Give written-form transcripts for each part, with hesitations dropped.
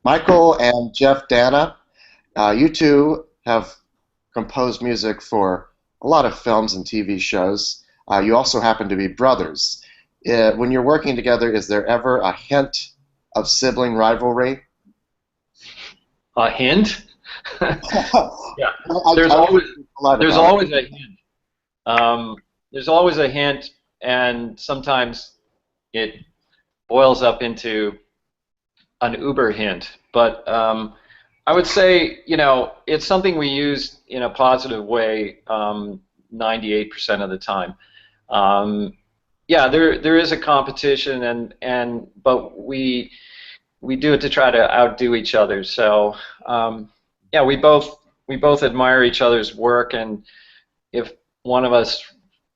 Mychael and Jeff Danna. You two have composed music for a lot of films and TV shows. You also happen to be brothers. When you're working together, is there ever a hint of sibling rivalry? A hint? Yeah. I, There's I always a lot there's about always a hint. There's always a hint, and sometimes it boils up into an uber hint. But I would say, it's something we use in a positive way 98% of the time. Yeah, there is a competition, but we do it to try to outdo each other. So yeah, we both admire each other's work, and if one of us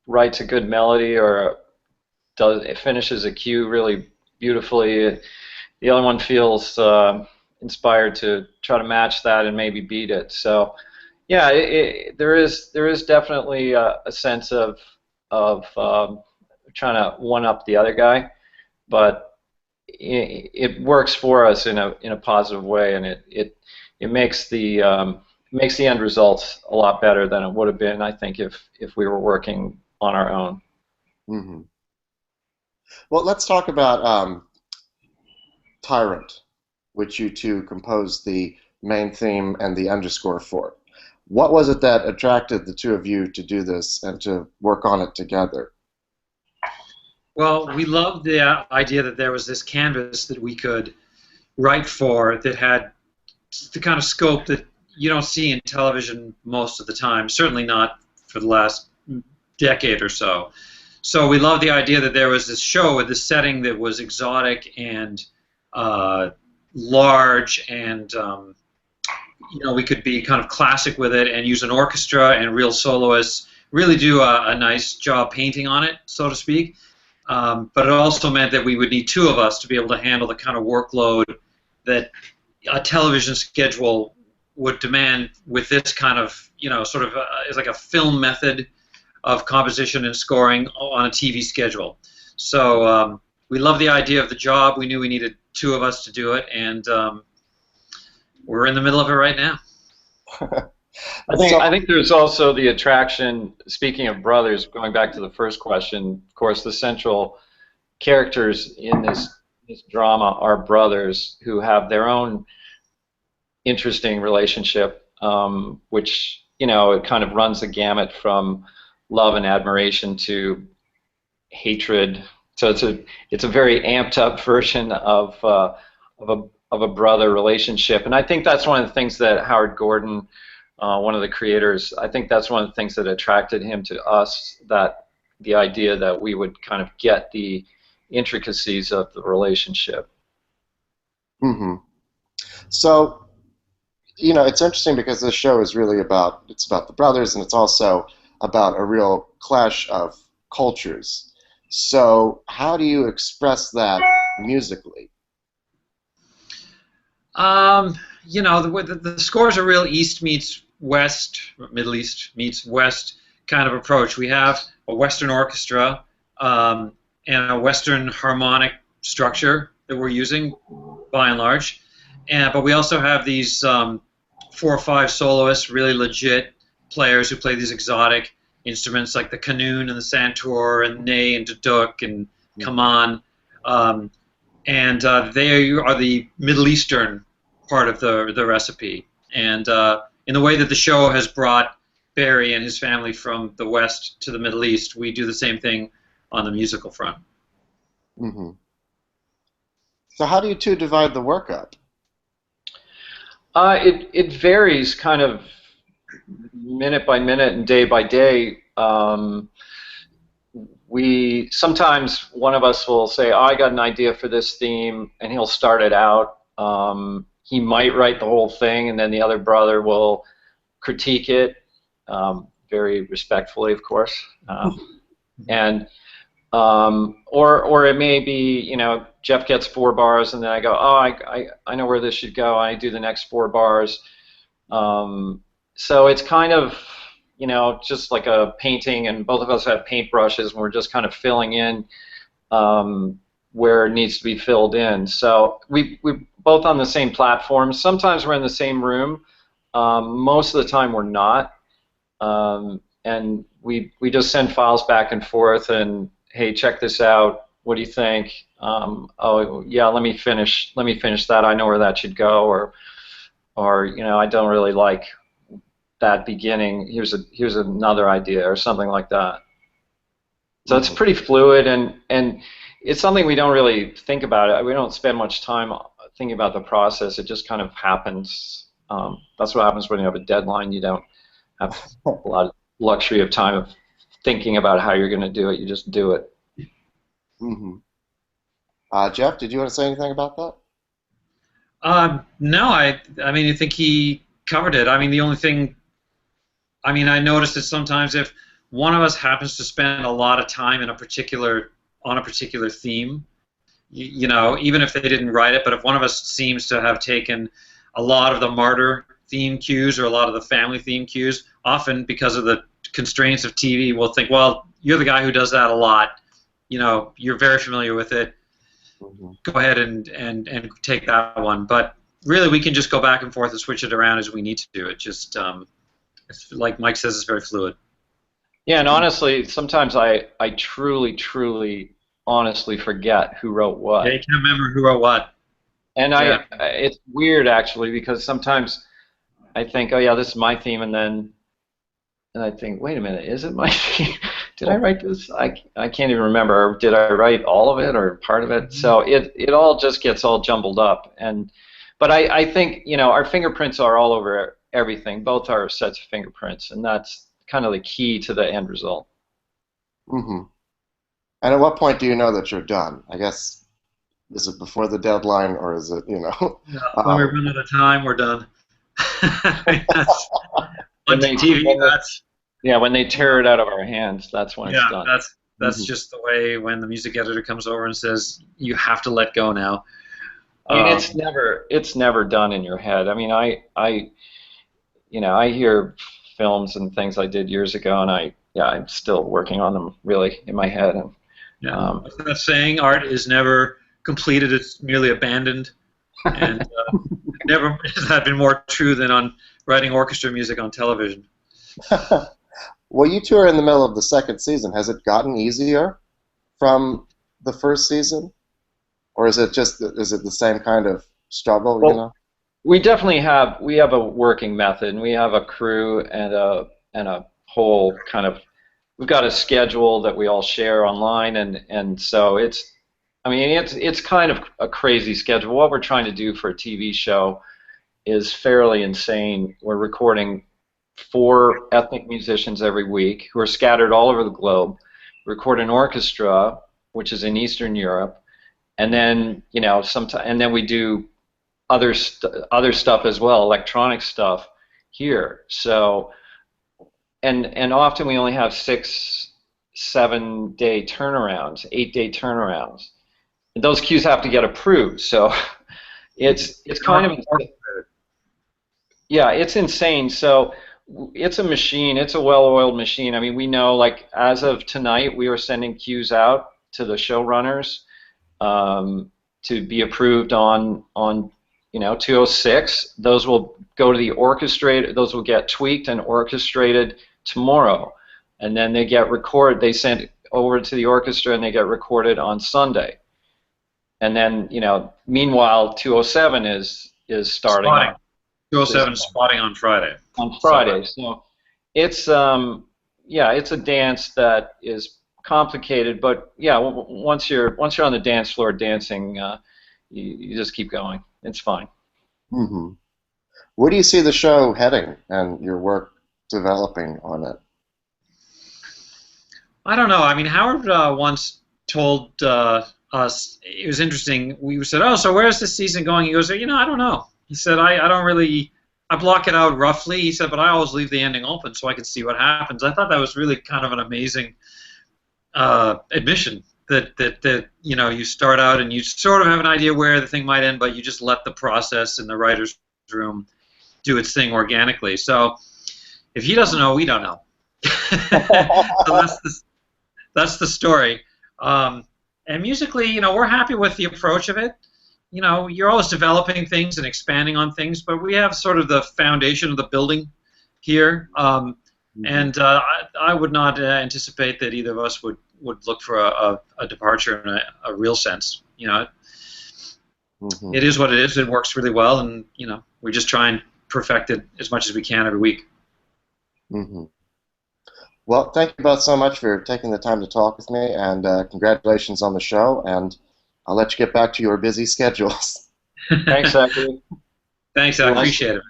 writes a good melody or finishes a cue really beautifully, the other one feels inspired to try to match that and maybe beat it. So yeah, there is definitely a sense of trying to one up the other guy, but it works for us in a positive way, and it makes the end results a lot better than it would have been, I think, if we were working on our own. hmm Well, let's talk about Tyrant, which you two composed the main theme and the underscore for. What was it that attracted the two of you to do this and to work on it together? Well, we loved the idea that there was this canvas that we could write for that had the kind of scope that you don't see in television most of the time, certainly not for the last decade or so. So we loved the idea that there was this show with this setting that was exotic and large, and we could be kind of classic with it and use an orchestra and real soloists, really do a nice job painting on it, so to speak. But it also meant that we would need two of us to be able to handle the kind of workload that a television schedule would demand with this kind of, sort of it's like a film method of composition and scoring on a TV schedule. So we love the idea of the job. We knew we needed two of us to do it, and we're in the middle of it right now. I think there's also the attraction, speaking of brothers, going back to the first question, of course, the central characters in this drama are brothers who have their own interesting relationship, which, it kind of runs the gamut from love and admiration to hatred. So it's a very amped up version of a brother relationship, and I think that's one of the things that Howard Gordon, one of the creators, I think that's one of the things that attracted him to us, that the idea that we would kind of get the intricacies of the relationship. hmm So, it's interesting because this show is really about the brothers, and it's also about a real clash of cultures. So, how do you express that musically? The scores are real East meets West, Middle East meets West kind of approach. We have a Western orchestra and a Western harmonic structure that we're using, by and large. But we also have these 4 or 5 soloists, really legit players who play these exotic instruments like the qanun and the santur and ney and duduk and kaman. And they are the Middle Eastern part of the recipe. And in the way that the show has brought Barry and his family from the West to the Middle East, we do the same thing on the musical front. hmm So, how do you two divide the work up? It varies kind of minute by minute and day by day. We sometimes one of us will say, "Oh, I got an idea for this theme," and he'll start it out. He might write the whole thing, and then the other brother will critique it, very respectfully, of course. And or it may be, Jeff gets 4 bars, and then I go, "Oh, I know where this should go." I do the next 4 bars. So it's kind of, just like a painting, and both of us have paintbrushes, and we're just kind of filling in where it needs to be filled in. So we both on the same platform. Sometimes we're in the same room. Most of the time we're not. And we just send files back and forth and, hey, check this out. What do you think? Oh yeah, let me finish that. I know where that should go, or I don't really like that beginning. Here's another idea, or something like that. So it's pretty fluid, and it's something we don't really think about. We don't spend much time thinking about the process. It just kind of happens. That's what happens when you have a deadline. You don't have a lot of luxury of time of thinking about how you're going to do it. You just do it. Jeff, did you want to say anything about that? No, I mean, I think he covered it. I mean, the only thing, I mean, I noticed that sometimes if one of us happens to spend a lot of time on a particular theme, even if they didn't write it, but if one of us seems to have taken a lot of the martyr theme cues or a lot of the family theme cues, often because of the constraints of TV, we'll think, well, you're the guy who does that a lot. You're very familiar with it. Go ahead and take that one. But really, we can just go back and forth and switch it around as we need to do it. Just it's like Mike says, it's very fluid. Yeah, and honestly, sometimes I truly, honestly forget who wrote what. Yeah, you can't remember who wrote what. And it's weird actually, because sometimes I think, oh yeah, this is my theme, and I think, wait a minute, is it my theme? Did I write this? I can't even remember. Did I write all of it or part of it? So it all just gets all jumbled up. But I think our fingerprints are all over everything. Both are sets of fingerprints, and that's kind of the key to the end result. And at what point do you know that you're done? I guess, is it before the deadline, or is it when we run out of time, we're done. On TV, that's. Yeah, when they tear it out of our hands, that's when it's done. Yeah, that's just the way when the music editor comes over and says, you have to let go now. I mean, it's never done in your head. I mean, I hear films and things I did years ago, and I'm still working on them really in my head. And, that saying, art is never completed; it's merely abandoned. And never has that been more true than on writing orchestra music on television. Well, you two are in the middle of the second season. Has it gotten easier from the first season, or is it the same kind of struggle? Well, we definitely have a working method, and we have a crew and a whole kind of, we've got a schedule that we all share online, and so it's kind of a crazy schedule. What we're trying to do for a TV show is fairly insane. We're recording 4 ethnic musicians every week who are scattered all over the globe. Record an orchestra, which is in Eastern Europe, and then and then we do other stuff as well, electronic stuff here. So, and often we only have 6-7 day turnarounds, 8-day turnarounds. And those cues have to get approved. So, it's kind of, yeah, it's insane. So. It's a machine. It's a well-oiled machine. I mean, we know, like, as of tonight, we were sending cues out to the showrunners to be approved on 206. Those will go to the orchestrator. Those will get tweaked and orchestrated tomorrow, and then they get recorded. They send over to the orchestra, and they get recorded on Sunday. And then, meanwhile, 207 is starting. 207 spotting on Friday. On Friday, so it's it's a dance that is complicated, but yeah, once you're on the dance floor dancing, you just keep going. It's fine. Where do you see the show heading and your work developing on it? I don't know. I mean, Howard once told us, it was interesting. We said, "Oh, so where's this season going?" He goes, "I don't know." He said, I don't really, I block it out roughly. He said, but I always leave the ending open so I can see what happens. I thought that was really kind of an amazing admission that you start out and you sort of have an idea where the thing might end, but you just let the process in the writer's room do its thing organically. So if he doesn't know, we don't know. So that's the story. And musically, we're happy with the approach of it. you know, you're always developing things and expanding on things, but we have sort of the foundation of the building here, and I would not anticipate that either of us would look for a departure in a real sense. You know, it is what it is. It works really well, and you know, we just try and perfect it as much as we can every week. Well, thank you both so much for taking the time to talk with me, and congratulations on the show, and I'll let you get back to your busy schedules. Thanks, Zachary. Thanks, I appreciate it.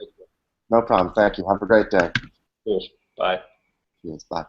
No problem. Thank you. Have a great day. Cheers. Bye. Cheers. Bye.